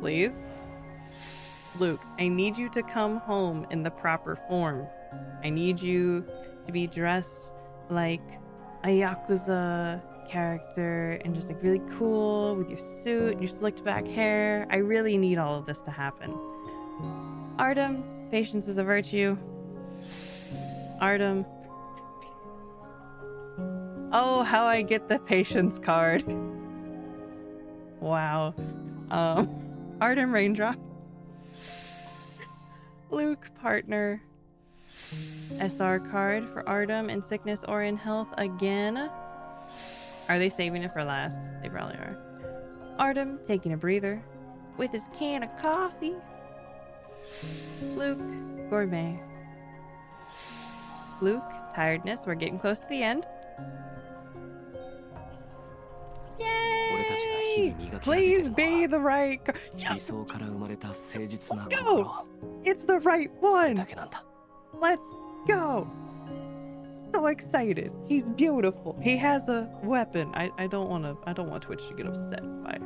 Please? Luke, I need you to come home in the proper form. I need you to be dressed like a Yakuza character and just like really cool with your suit and your slicked back hair. I really need all of this to happen. Artem, patience is a virtue. Artem. Oh, how I get the patience card. Wow. Artem Raindrop. Luke partner. SR card for Artem in sickness or in health again. Are they saving it for last? They probably are. Artem taking a breather with his can of coffee. Luke gourmet. Luke tiredness. We're getting close to the end. Yay! Yay! Please be the right card. 理 Yes! 想から生まれた誠実な Let's 心 go! It's the right それ one! だけなんだ Let's go! So excited. He's beautiful. He has a weapon. I don't want Twitch to get upset by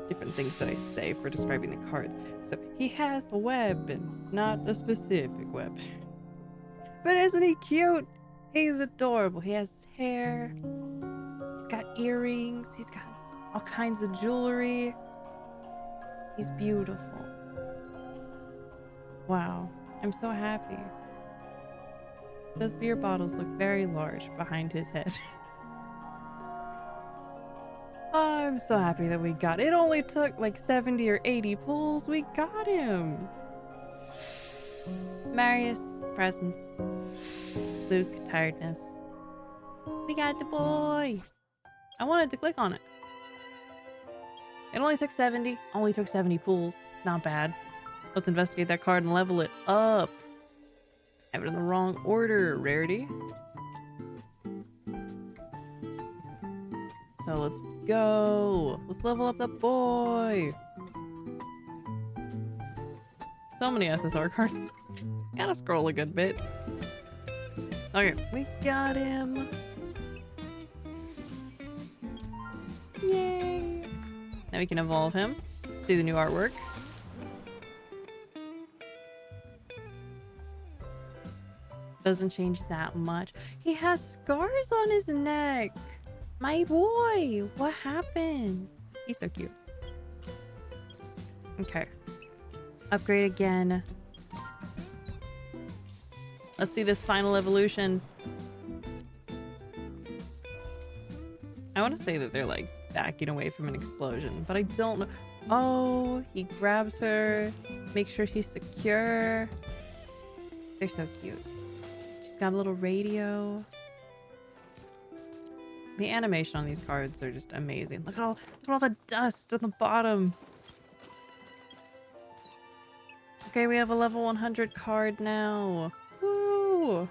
different things that I say for describing the cards. So he has a weapon, not a specific weapon. But isn't he cute? He's adorable. He has his hair. He's got earrings. He's got all kinds of jewelry. He's beautiful. Wow. I'm so happy. Those beer bottles look very large behind his head. I'm so happy that we got it. It only took like 70 or 80 pulls. We got him. Marius, presents. Luke, tiredness. We got the boy. I wanted to click on it. It only took 70. Only took 70 pulls. Not bad. Let's investigate that card and level it up. I have it in the wrong order. Rarity. So let's go. Let's level up the boy. So many SSR cards. Gotta scroll a good bit. Okay, we got him. Yay. Now we can evolve him. See the new artwork. Doesn't change that much. He has scars on his neck. My boy, what happened? He's so cute. Okay. Upgrade again. Let's see this final evolution. I want to say that they're like backing away from an explosion, but I don't know. Oh, he grabs her, makes sure she's secure. They're so cute. She's got a little radio. The animation on these cards are just amazing. Look at all the dust at the bottom. Okay, we have a level 100 card now. Woo!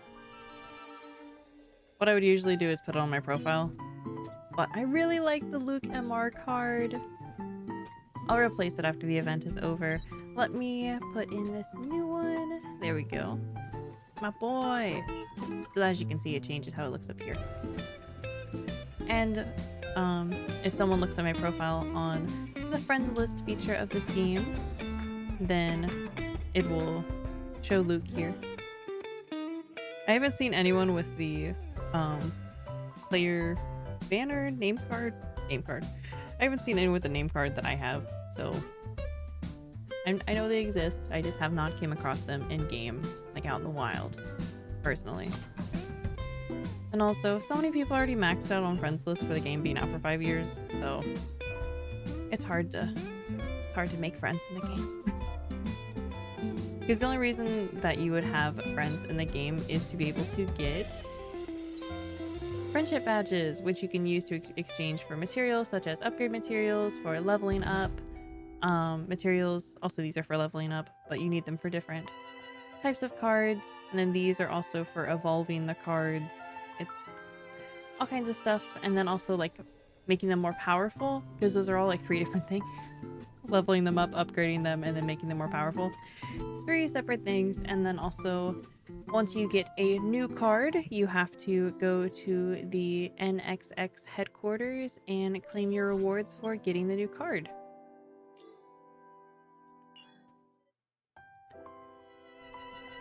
What I would usually do is put it on my profile, but I really like the Luke MR card. I'll replace it after the event is over. Let me put in this new one. There we go. My boy. So as you can see, it changes how it looks up here. And if someone looks at my profile on the friends list feature of this game, then it will show Luke here. I haven't seen anyone with the player banner name card. I haven't seen anyone with the name card that I have, so I know they exist. I just have not came across them in game, like out in the wild, personally. And also, so many people already maxed out on friends list for the game being out for 5 years, so it's hard to make friends in the game. Because the only reason that you would have friends in the game is to be able to get friendship badges, which you can use to exchange for materials such as upgrade materials for leveling up. Materials, also these are for leveling up, but you need them for different types of cards. And then these are also for evolving the cards. It's all kinds of stuff. And then also like making them more powerful, because those are all like 3 different things. Leveling them up, upgrading them, and then making them more powerful. 3 separate things. And then also once you get a new card, you have to go to the NXX headquarters and claim your rewards for getting the new card.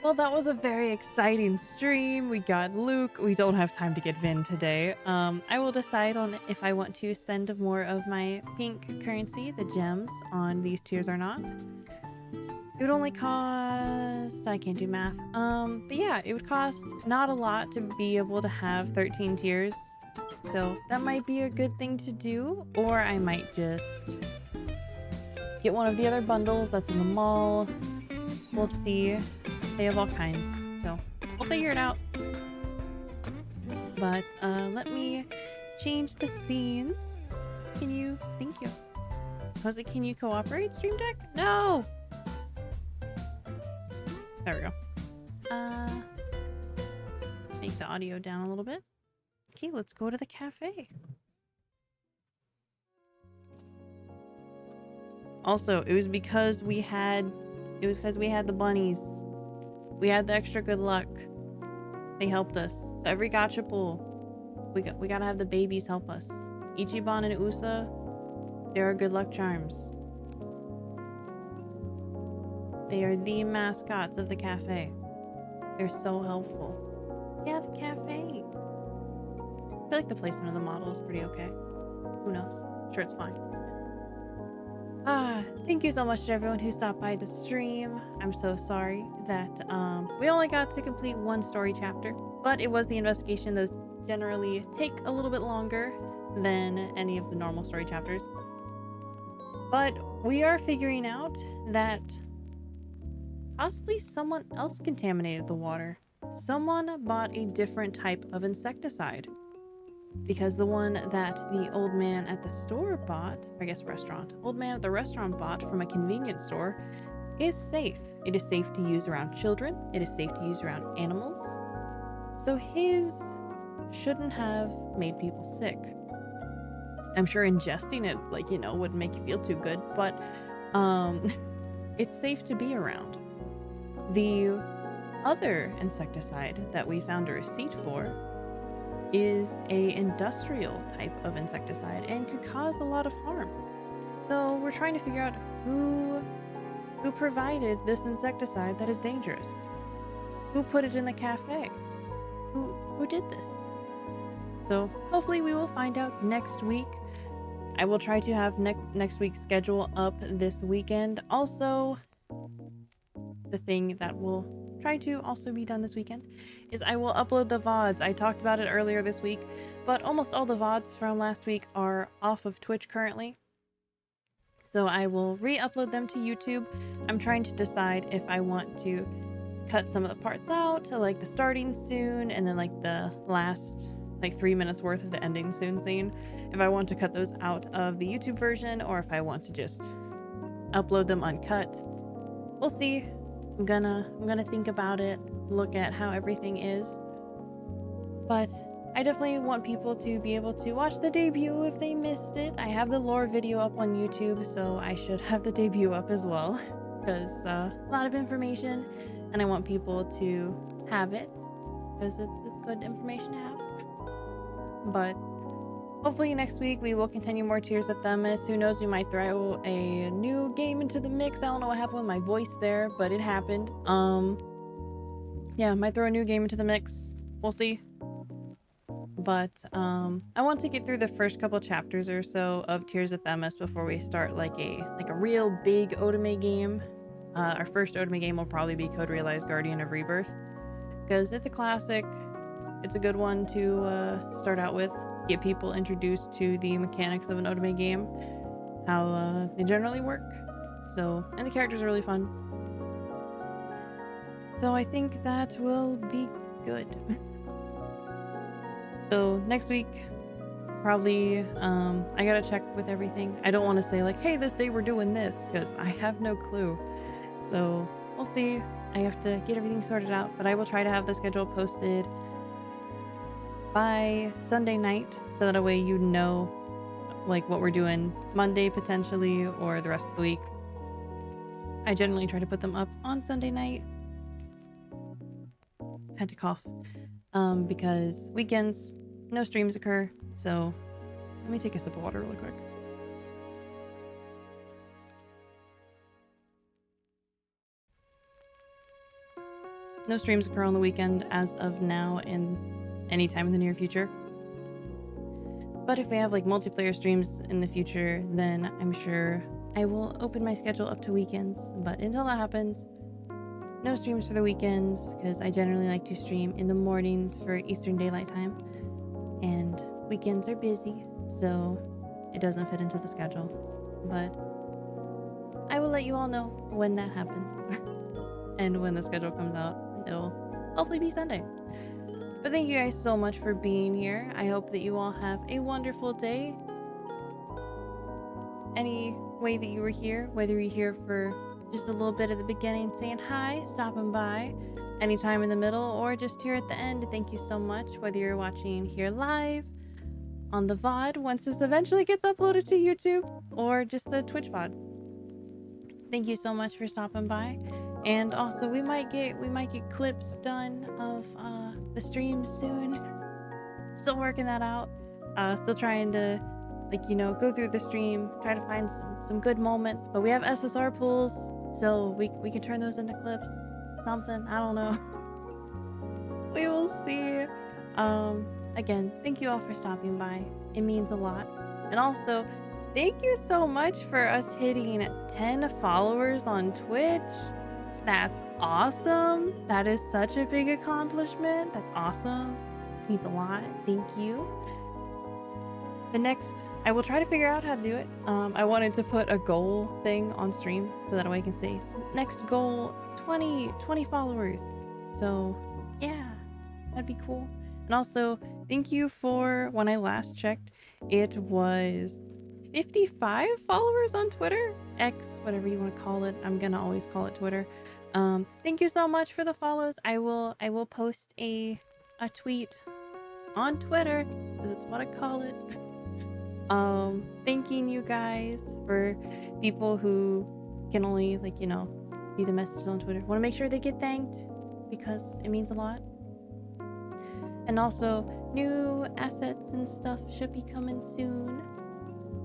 Well, that was a very exciting stream. We got Luke. We don't have time to get Vin today. I will decide on if I want to spend more of my pink currency, the gems, on these tiers or not. It would only cost... I can't do math. But yeah, it would cost not a lot to be able to have 13 tiers. So that might be a good thing to do. Or I might just get one of the other bundles that's in the mall. We'll see. They have all kinds, so we'll figure it out. But let me change the scenes. Thank you. Was it, can you cooperate, Stream Deck? No! There we go. Make the audio down a little bit. Okay, let's go to the cafe. Also, it was because we had the bunnies. We had the extra good luck. They helped us. So every gacha pool, we gotta have the babies help us. Ichiban and Usa, they are good luck charms. They are the mascots of the cafe. They're so helpful. Yeah, the cafe. I feel like the placement of the model is pretty okay. Who knows? Sure, it's fine. Thank you so much to everyone who stopped by the stream. I'm so sorry that we only got to complete one story chapter, but it was the investigation. Those generally take a little bit longer than any of the normal story chapters. But we are figuring out that possibly someone else contaminated the water. Someone bought a different type of insecticide. Because the one that the old man at the store bought, I guess restaurant, old man at the restaurant bought from a convenience store is safe. It is safe to use around children. It is safe to use around animals. So his shouldn't have made people sick. I'm sure ingesting it, like, you know, wouldn't make you feel too good, but it's safe to be around. The other insecticide that we found a receipt for is a industrial type of insecticide and could cause a lot of harm. So we're trying to figure out who provided this insecticide that is dangerous. Who put it in the cafe? Who did this? So hopefully we will find out next week. I will try to have next week's schedule up this weekend. Also, the thing that will try to also be done this weekend is I will upload the VODs. I talked about it earlier this week, but almost all the VODs from last week are off of Twitch currently. So I will re-upload them to YouTube. I'm trying to decide if I want to cut some of the parts out, to like the starting soon, and then like the last like 3 minutes worth of the ending soon scene. If I want to cut those out of the YouTube version, or if I want to just upload them uncut. We'll see. I'm gonna think about it, look at how everything is. But I definitely want people to be able to watch the debut if they missed it. I have the lore video up on YouTube, so I should have the debut up as well, because a lot of information, and I want people to have it, because it's good information to have. But hopefully next week we will continue more Tears at Themis. Who knows, we might throw a new game into the mix. I don't know what happened with my voice there, but it happened. Yeah, might throw a new game into the mix. We'll see. But I want to get through the first couple chapters or so of Tears at Themis before we start like a real big otome game. Our first otome game will probably be Code Realized Guardian of Rebirth, because it's a classic. It's a good one to start out with. Get people introduced to the mechanics of an otome game, how they generally work. So, and the characters are really fun. So I think that will be good. So next week, probably, I gotta check with everything. I don't want to say like, hey, this day we're doing this, because I have no clue. So we'll see. I have to get everything sorted out, but I will try to have the schedule posted by Sunday night, so that way you know like what we're doing Monday potentially, or the rest of the week. I generally try to put them up on Sunday night. Had to cough. Because weekends, no streams occur. So let me take a sip of water really quick. No streams occur on the weekend as of now and anytime in the near future. But if we have like multiplayer streams in the future, then I'm sure I will open my schedule up to weekends. But until that happens, no streams for the weekends, because I generally like to stream in the mornings for Eastern Daylight Time. And weekends are busy, so it doesn't fit into the schedule. But I will let you all know when that happens. And when the schedule comes out, it'll hopefully be Sunday. But thank you guys so much for being here. I hope that you all have a wonderful day. Any way that you were here, whether you're here for just a little bit at the beginning saying hi, stopping by, anytime in the middle, or just here at the end, thank you so much. Whether you're watching here live, on the VOD, once this eventually gets uploaded to YouTube, or just the Twitch VOD. Thank you so much for stopping by. And also we might get clips done of the stream soon. Still working that out. Still trying to go through the stream, try to find some good moments. But we have SSR pools, so we can turn those into clips. Something, I don't know. We will see. Again, thank you all for stopping by. It means a lot. And also, thank you so much for us hitting 10 followers on Twitch. That's awesome. That is such a big accomplishment. That's awesome. Means a lot. Thank you. The next, I will try to figure out how to do it. I wanted to put a goal thing on stream so that way I can say next goal 20 followers. So yeah, that'd be cool. And also, thank you for, when I last checked, it was 55 followers on Twitter, X, whatever you want to call it. I'm gonna always call it Twitter. Thank you so much for the follows. I will post a tweet on Twitter, because it's what I call it. Thanking you guys for people who can only see the messages on Twitter. Want to make sure they get thanked because it means a lot. And also, new assets and stuff should be coming soon,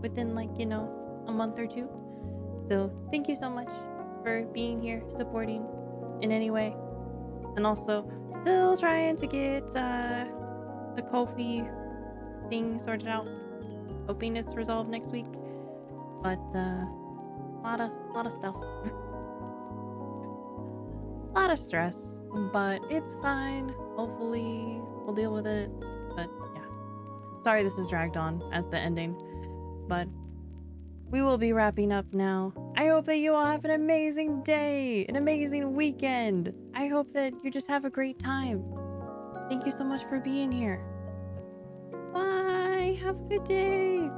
within a month or two. So thank you so much for being here, supporting in any way. And also, still trying to get the Ko-fi thing sorted out. Hoping it's resolved next week. But lot of stuff. Lot of stress, but it's fine. Hopefully we'll deal with it. But yeah, sorry this is dragged on as the ending, but we will be wrapping up now. I hope that you all have an amazing day, an amazing weekend. I hope that you just have a great time. Thank you so much for being here. Bye. Have a good day.